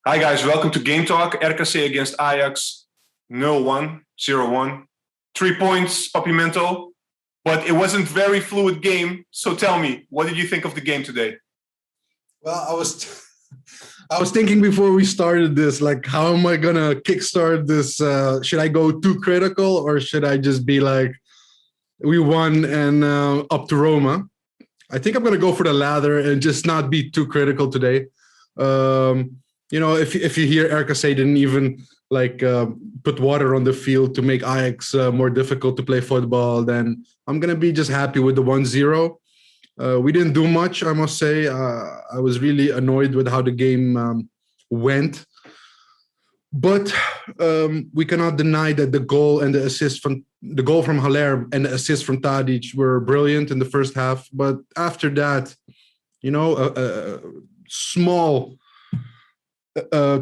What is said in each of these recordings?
Hi guys, welcome to GameTalk. RKC against Ajax, 0-1, 0-1. 3 points, Papimento, but it wasn't very fluid game. So tell me, what did you think of the game today? Well, I was thinking before we started this, like, how am I gonna kickstart this? Should I go too critical, or should I just be like, we won and up to Roma? I think I'm gonna go for the latter and just not be too critical today. If you hear RKC didn't even put water on the field to make Ajax more difficult to play football, then I'm gonna be just happy with the 1-0. We didn't do much, I must say. I was really annoyed with how the game went. But we cannot deny that the goal from Haller and the assist from Tadic were brilliant in the first half. But after that, a small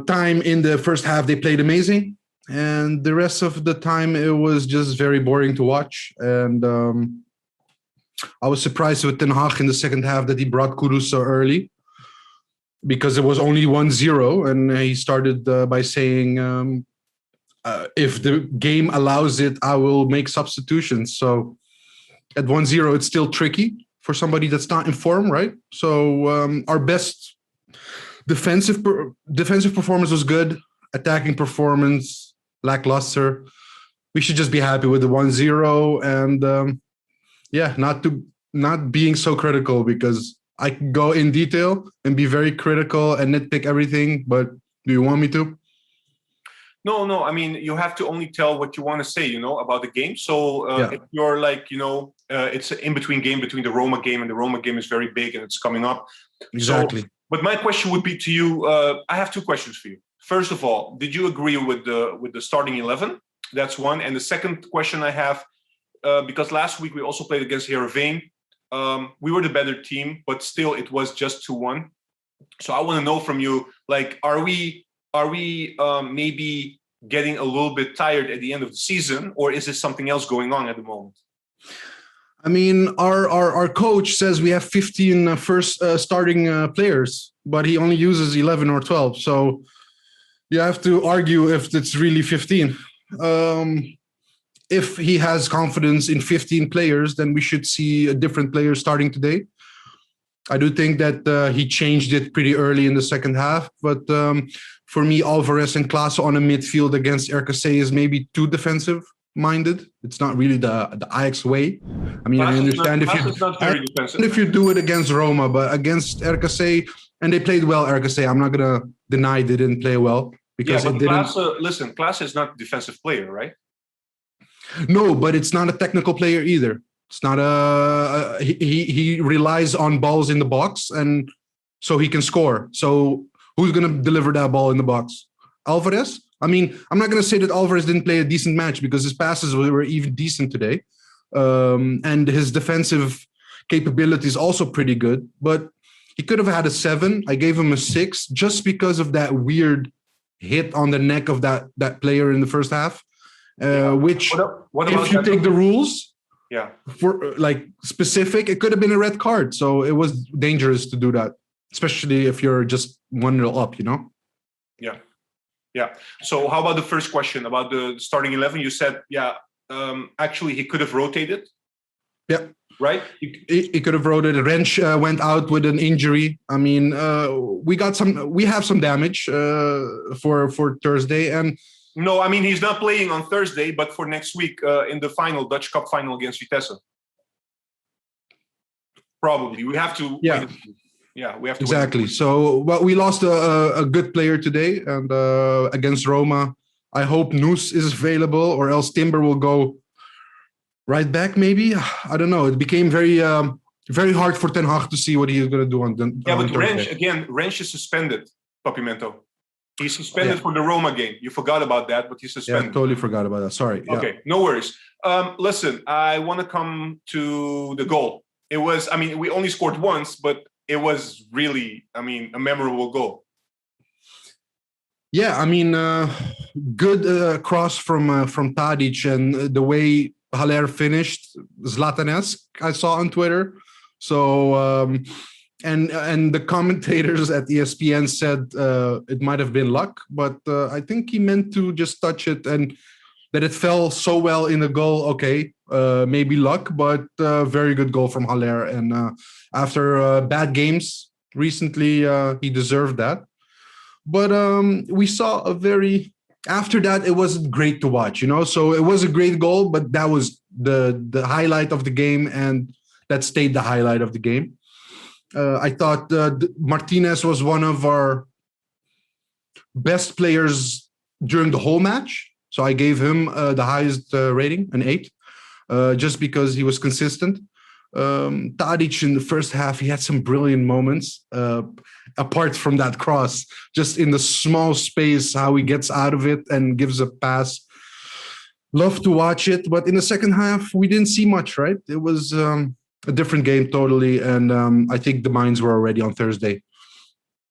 time in the first half, they played amazing. And the rest of the time, it was just very boring to watch. And I was surprised with Ten Hag in the second half that he brought Karud so early, because it was only 1-0. And he started by saying, if the game allows it, I will make substitutions. So at 1-0, it's still tricky for somebody that's not in form, right? So our best defensive performance was good. Attacking performance, lackluster. We should just be happy with the 1-0 and not being so critical, because I can go in detail and be very critical and nitpick everything. But do you want me to? No. I mean, you have to only tell what you want to say, about the game. So if you're like, it's an in-between game between the Roma game, and the Roma game is very big and it's coming up. Exactly. So, but my question would be to you. I have two questions for you. First of all, did you agree with the starting 11? That's one. And the second question I have, because last week we also played against Heerenveen. We were the better team, but still it was just 2-1. So I want to know from you, like, are we maybe getting a little bit tired at the end of the season, or is there something else going on at the moment? I mean, our coach says we have 15 starting players, but he only uses 11 or 12. So you have to argue if it's really 15. If he has confidence in 15 players, then we should see a different player starting today. I do think that he changed it pretty early in the second half. But for me, Alvarez and Klaassen on a midfield against RKC is maybe too defensive-minded. It's not really the Ajax way. I mean, I understand if you do it against Roma, but against RKC, and they played well, RKC, I'm not going to deny they didn't play well. Because it didn't. Klaassen is not a defensive player, right? No, but it's not a technical player either. It's not he relies on balls in the box, and so he can score. So who's going to deliver that ball in the box? Alvarez? I mean, I'm not going to say that Alvarez didn't play a decent match, because his passes were even decent today. And his defensive capability is also pretty good. But he could have had a 7. I gave him a 6 just because of that weird hit on the neck of that player in the first half. Which, if you take the rules for like specific, it could have been a red card. So it was dangerous to do that, especially if you're just 1-0 up, Yeah. So how about the first question about the starting 11? You said, actually he could have rotated. Yeah. Right? He could have rotated. Wrench went out with an injury. I mean, we have some damage for Thursday. And no, I mean, he's not playing on Thursday, but for next week in the Dutch Cup final against Vitesse. Probably. We have to. Yeah. We have to. Exactly. So, but we lost a good player today, and against Roma. I hope Noes is available, or else Timber will go right back. Maybe, I don't know. It became very hard for Ten Hag to see what he is going to do on the. Yeah, but Wrench is suspended. Papimento. He's suspended for the Roma game. You forgot about that, but he's suspended. Yeah, totally forgot about that. Sorry. Okay, no worries. Listen, I want to come to the goal. It was, I mean, we only scored once, but it was really, I mean, a memorable goal. Yeah, I mean, good cross from Tadic, and the way Haller finished, Zlatanesque, I saw on Twitter. So and the commentators at ESPN said it might have been luck, but I think he meant to just touch it, and that it fell so well in the goal. Okay, maybe luck, but very good goal from Haller. And after bad games recently, he deserved that. But we saw a very after that, it wasn't great to watch, you know. So it was a great goal, but that was the highlight of the game, and that stayed the highlight of the game. I thought Martinez was one of our best players during the whole match. So I gave him the highest rating, an 8, just because he was consistent. Tadic in the first half, he had some brilliant moments. Apart from that cross, just in the small space, how he gets out of it and gives a pass. Love to watch it, but in the second half, we didn't see much, right? It was a different game totally, and I think the minds were already on Thursday.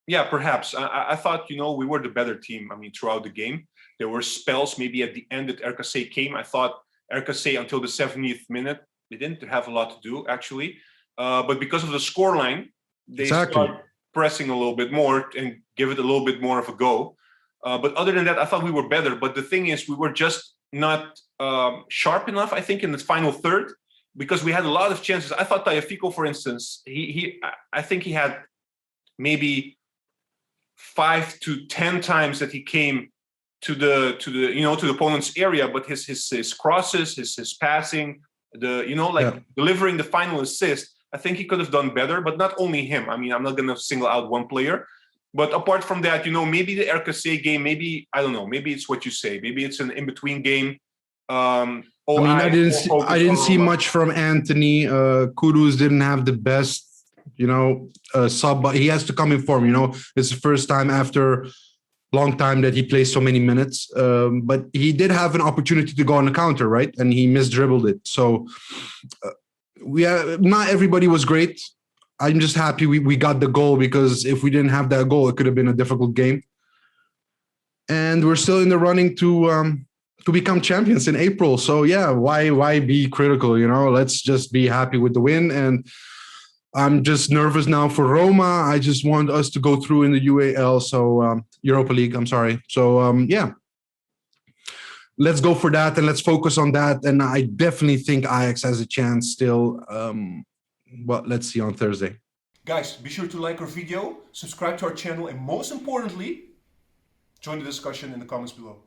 Yeah, perhaps. I thought, we were the better team, throughout the game. There were spells maybe at the end that RKC came. I thought RKC until the 70th minute, they didn't have a lot to do, actually. But because of the scoreline, they started pressing a little bit more and give it a little bit more of a go. But other than that, I thought we were better. But the thing is, we were just not sharp enough, I think, in the final third, because we had a lot of chances. I thought Tagliafico, for instance, I think he had maybe 5 to 10 times that he came to the opponent's area, but his crosses, his passing, delivering the final assist, I think he could have done better. But not only him. I'm not going to single out one player, but apart from that, maybe the RKC game, maybe I don't know, maybe it's what you say, maybe it's an in-between game. I didn't see much from Anthony. Kudus didn't have the best, sub. He has to come in form. It's the first time after long time that he plays so many minutes. But he did have an opportunity to go on the counter, right? And he misdribbled it. So not everybody was great. I'm just happy we got the goal, because if we didn't have that goal, it could have been a difficult game. And we're still in the running to become champions in April. So yeah, why be critical? Let's just be happy with the win. And I'm just nervous now for Roma. I just want us to go through in the UAL, so Europa League. I'm sorry. So yeah, let's go for that and let's focus on that. And I definitely think Ajax has a chance still. But let's see on Thursday. Guys, be sure to like our video, subscribe to our channel, and most importantly, join the discussion in the comments below.